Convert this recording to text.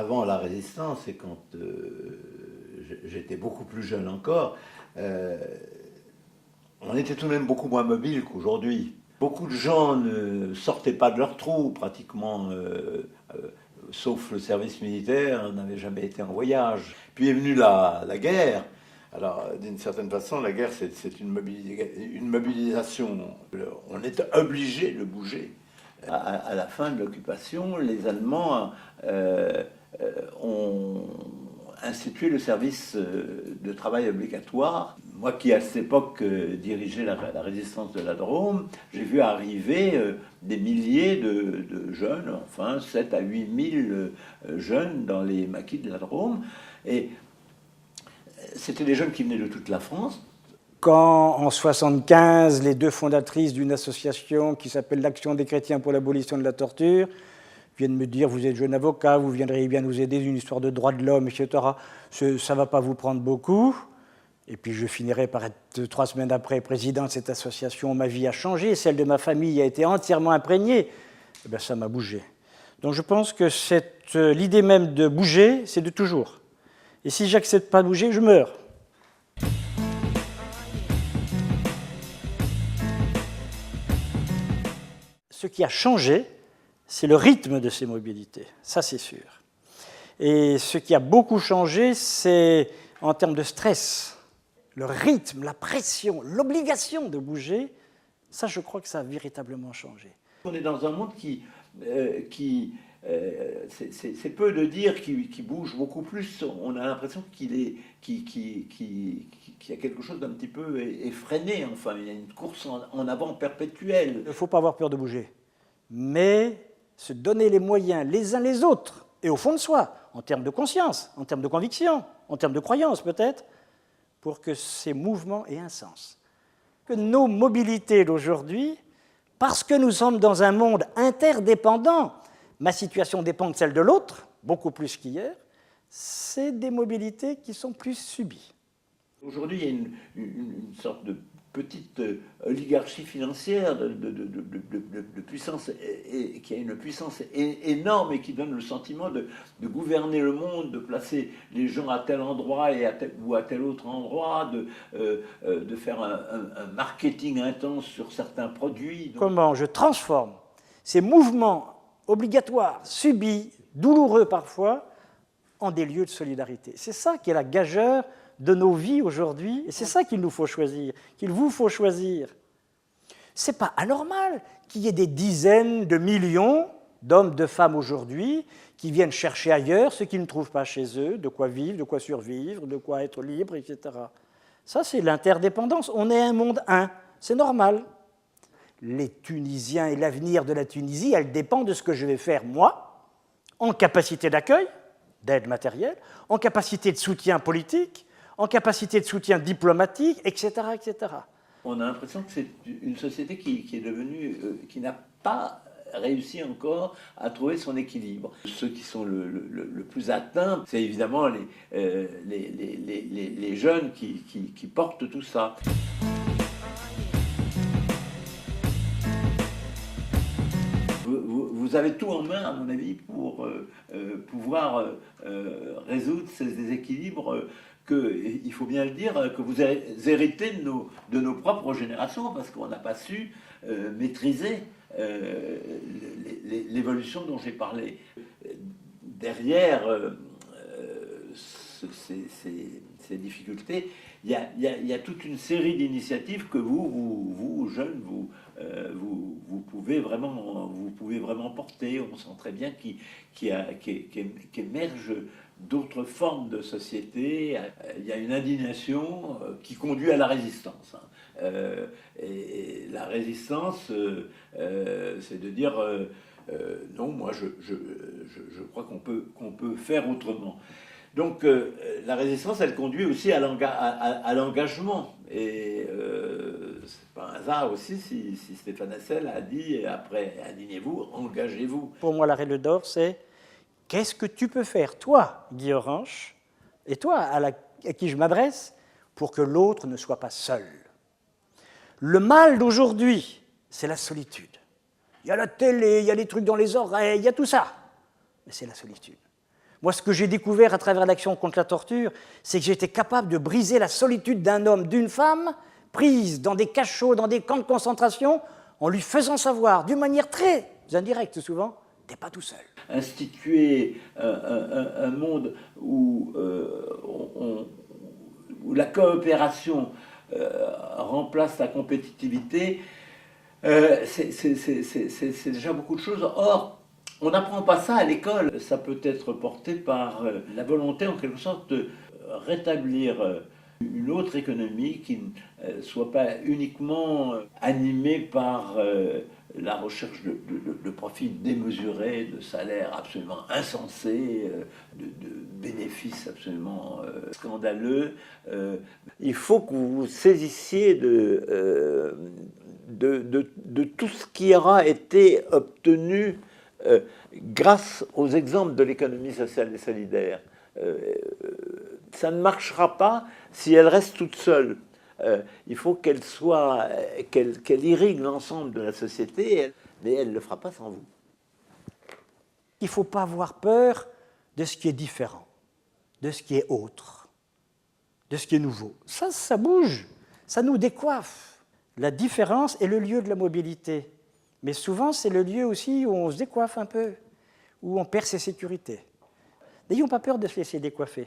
avant la Résistance, et quand j'étais beaucoup plus jeune encore, on était tout de même beaucoup moins mobile qu'aujourd'hui. Beaucoup de gens ne sortaient pas de leur trou, pratiquement, sauf le service militaire, n'avaient jamais été en voyage. Puis est venue la guerre. Alors, d'une certaine façon, la guerre, c'est une mobilisation. On est obligé de bouger. À la fin de l'occupation, les Allemands ont institué le service de travail obligatoire. Moi qui, à cette époque, dirigeais la résistance de la Drôme, j'ai vu arriver des milliers de jeunes, enfin 7 à 8 000 jeunes dans les maquis de la Drôme. Et c'était des jeunes qui venaient de toute la France. Quand, en 1975, les deux fondatrices d'une association qui s'appelle l'Action des chrétiens pour l'abolition de la torture viennent me dire « Vous êtes jeune avocat, vous viendriez bien nous aider, une histoire de droits de l'homme, etc. » Ça ne va pas vous prendre beaucoup. Et puis je finirai par être 3 semaines après président de cette association. Ma vie a changé, celle de ma famille a été entièrement imprégnée. Eh bien, ça m'a bougé. Donc je pense que l'idée même de bouger, c'est de toujours. Et si j'accepte pas de bouger, je meurs. Ce qui a changé, c'est le rythme de ces mobilités, ça c'est sûr. Et ce qui a beaucoup changé, c'est en termes de stress, le rythme, la pression, l'obligation de bouger, ça je crois que ça a véritablement changé. On est dans un monde c'est peu de dire qu'il bouge beaucoup plus. On a l'impression qu'il y a quelque chose d'un petit peu effréné. Enfin, il y a une course en avant perpétuelle. Il ne faut pas avoir peur de bouger, mais se donner les moyens les uns les autres, et au fond de soi, en termes de conscience, en termes de conviction, en termes de croyance peut-être, pour que ces mouvements aient un sens. Que nos mobilités d'aujourd'hui, parce que nous sommes dans un monde interdépendant, ma situation dépend de celle de l'autre, beaucoup plus qu'hier, c'est des mobilités qui sont plus subies. Aujourd'hui, il y a une sorte de petite oligarchie financière de puissance, qui a une puissance énorme et qui donne le sentiment de gouverner le monde, de placer les gens à tel endroit ou à tel autre endroit, de faire un marketing intense sur certains produits. Donc, comment je transforme ces mouvements obligatoires, subis, douloureux parfois, en des lieux de solidarité. C'est ça qui est la gageure de nos vies aujourd'hui, et c'est ça qu'il nous faut choisir, qu'il vous faut choisir. C'est pas anormal qu'il y ait des dizaines de millions d'hommes, de femmes aujourd'hui qui viennent chercher ailleurs ce qu'ils ne trouvent pas chez eux, de quoi vivre, de quoi survivre, de quoi être libre, etc. Ça, c'est l'interdépendance. On est un monde un, c'est normal. Les Tunisiens et l'avenir de la Tunisie, elle dépend de ce que je vais faire, moi, en capacité d'accueil, d'aide matérielle, en capacité de soutien politique, en capacité de soutien diplomatique, etc., etc. On a l'impression que c'est une société qui est devenue, qui n'a pas réussi encore à trouver son équilibre. Ceux qui sont le plus atteints, c'est évidemment les jeunes qui portent tout ça. Vous avez tout en main, à mon avis, pour pouvoir résoudre ces déséquilibres il faut bien le dire, que vous héritez de nos propres générations, parce qu'on n'a pas su maîtriser l'évolution dont j'ai parlé. Derrière ces difficultés, il y a toute une série d'initiatives que vous jeunes, vous pouvez vraiment porter. On sent très bien qu'émergent d'autres formes de société. Il y a une indignation qui conduit à la résistance. Et la résistance, c'est de dire non, moi je crois qu'on peut faire autrement. Donc la résistance, elle conduit aussi à l'engagement. Et c'est pas un hasard aussi si Stéphane Hessel a dit après « indignez-vous, engagez-vous ». Pour moi, l'arrêt d'or, c'est qu'est-ce que tu peux faire, toi, Guy Orange, et toi, à qui je m'adresse, pour que l'autre ne soit pas seul. Le mal d'aujourd'hui, c'est la solitude. Il y a la télé, il y a les trucs dans les oreilles, il y a tout ça. Mais c'est la solitude. Moi, ce que j'ai découvert à travers l'action contre la torture, c'est que j'étais capable de briser la solitude d'un homme, d'une femme, prise dans des cachots, dans des camps de concentration, en lui faisant savoir, d'une manière très indirecte souvent, t'es pas tout seul. Instituer un monde où, où la coopération remplace la compétitivité, c'est déjà beaucoup de choses. Or, on n'apprend pas ça à l'école. Ça peut être porté par la volonté, en quelque sorte, de rétablir une autre économie qui ne soit pas uniquement animée par la recherche de profits démesurés, de salaires absolument insensés, de bénéfices absolument scandaleux. Il faut que vous saisissiez de tout ce qui aura été obtenu grâce aux exemples de l'économie sociale et solidaire. Ça ne marchera pas si elle reste toute seule. Il faut qu'elle irrigue l'ensemble de la société, mais elle ne le fera pas sans vous. Il ne faut pas avoir peur de ce qui est différent, de ce qui est autre, de ce qui est nouveau. Ça bouge, ça nous décoiffe. La différence est le lieu de la mobilité. Mais souvent, c'est le lieu aussi où on se décoiffe un peu, où on perd ses sécurités. N'ayons pas peur de se laisser décoiffer.